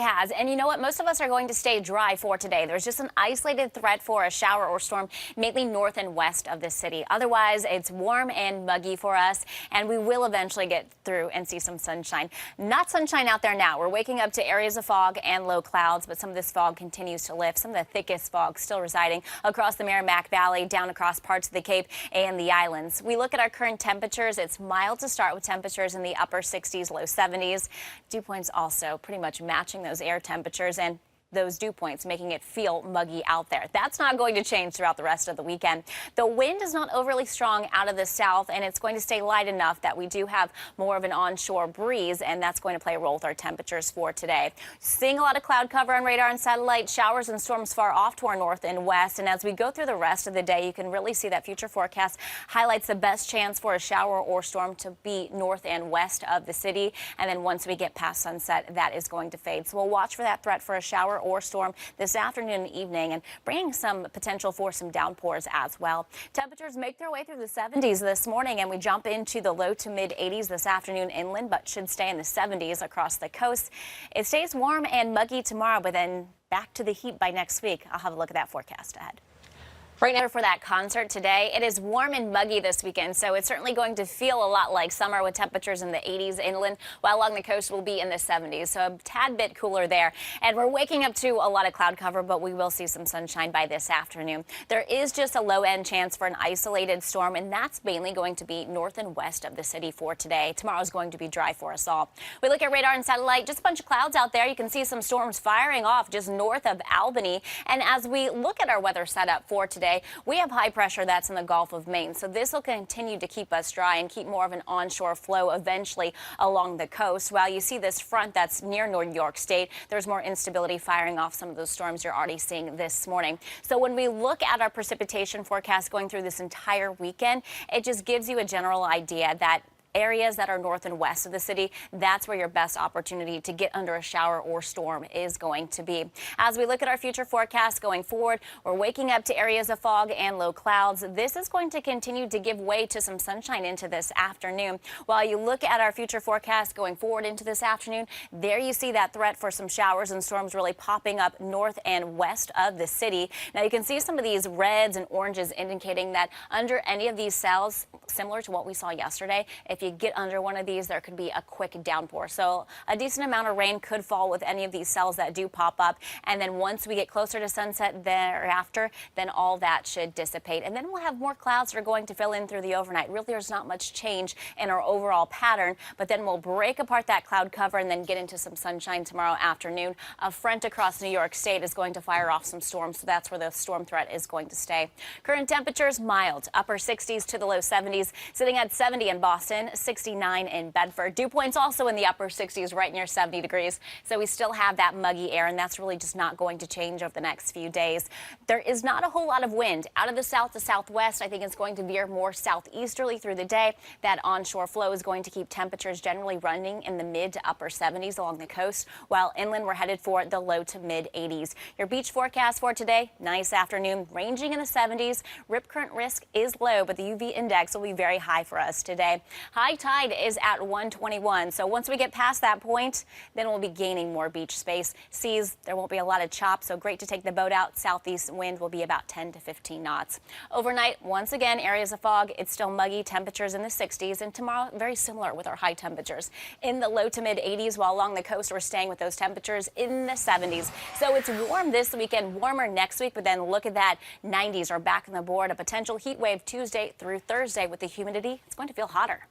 Has. And you know what? Most of us are going to stay dry for today. There's just an isolated threat for a shower or storm, mainly north and west of the city. Otherwise, it's warm and muggy for us, and we will eventually get through and see some sunshine. Not sunshine out there now. We're waking up to areas of fog and low clouds, but some of this fog continues to lift. Some of the thickest fog still residing across the Merrimack Valley, down across parts of the Cape and the islands. We look at our current temperatures. It's mild to start with temperatures in the upper 60s, low 70s. Dew points also pretty much matching those air temperatures and those dew points, making it feel muggy out there. That's not going to change throughout the rest of the weekend. The wind is not overly strong out of the south, and it's going to stay light enough that we do have more of an onshore breeze, and that's going to play a role with our temperatures for today. Seeing a lot of cloud cover on radar and satellite, showers and storms far off to our north and west. And as we go through the rest of the day, you can really see that future forecast highlights the best chance for a shower or storm to be north and west of the city. And then once we get past sunset, that is going to fade. So we'll watch for that threat for a shower or storm this afternoon and evening, and bringing some potential for some downpours as well. Temperatures make their way through the 70s this morning, and we jump into the low to mid 80s this afternoon inland, but should stay in the 70s across the coast. It stays warm and muggy tomorrow, but then back to the heat by next week. I'll have a look at that forecast ahead. Right now for that concert today, it is warm and muggy this weekend, so it's certainly going to feel a lot like summer with temperatures in the 80s inland, while along the coast will be in the 70s, so a tad bit cooler there. And we're waking up to a lot of cloud cover, but we will see some sunshine by this afternoon. There is just a low-end chance for an isolated storm, and that's mainly going to be north and west of the city for today. Tomorrow is going to be dry for us all. We look at radar and satellite, just a bunch of clouds out there. You can see some storms firing off just north of Albany. And as we look at our weather setup for today, we have high pressure that's in the Gulf of Maine, so this will continue to keep us dry and keep more of an onshore flow eventually along the coast. While you see this front that's near New York State, there's more instability firing off some of those storms you're already seeing this morning. So when we look at our precipitation forecast going through this entire weekend, it just gives you a general idea that areas that are north and west of the city, that's where your best opportunity to get under a shower or storm is going to be. As we look at our future forecast going forward, we're waking up to areas of fog and low clouds. This is going to continue to give way to some sunshine into this afternoon. While you look at our future forecast going forward into this afternoon, there you see that threat for some showers and storms really popping up north and west of the city. Now you can see some of these reds and oranges indicating that under any of these cells, similar to what we saw yesterday, if you get under one of these, there could be a quick downpour. So a decent amount of rain could fall with any of these cells that do pop up. And then once we get closer to sunset thereafter, then all that should dissipate. And then we'll have more clouds that are going to fill in through the overnight. Really, there's not much change in our overall pattern, but then we'll break apart that cloud cover and then get into some sunshine tomorrow afternoon. A front across New York State is going to fire off some storms, so that's where the storm threat is going to stay. Current temperatures mild, upper 60s to the low 70s, sitting at 70 in Boston, 69 in Bedford. Dew points also in the upper 60s, right near 70 degrees. So we still have that muggy air, and that's really just not going to change over the next few days. There is not a whole lot of wind out of the south to southwest. I think it's going to veer more southeasterly through the day. That onshore flow is going to keep temperatures generally running in the mid to upper 70s along the coast, while inland we're headed for the low to mid 80s. Your beach forecast for today, nice afternoon, ranging in the 70s. Rip current risk is low, but the UV index will be very high for us today. High tide is at 121, so once we get past that point, then we'll be gaining more beach space. Seas, there won't be a lot of chop, so great to take the boat out. Southeast wind will be about 10 to 15 knots. Overnight, once again, areas of fog. It's still muggy, temperatures in the 60s, and tomorrow, very similar with our high temperatures in the low to mid 80s, while along the coast, we're staying with those temperatures in the 70s. So it's warm this weekend, warmer next week, but then look at that, 90s are back on the board. A potential heat wave Tuesday through Thursday with the humidity. It's going to feel hotter.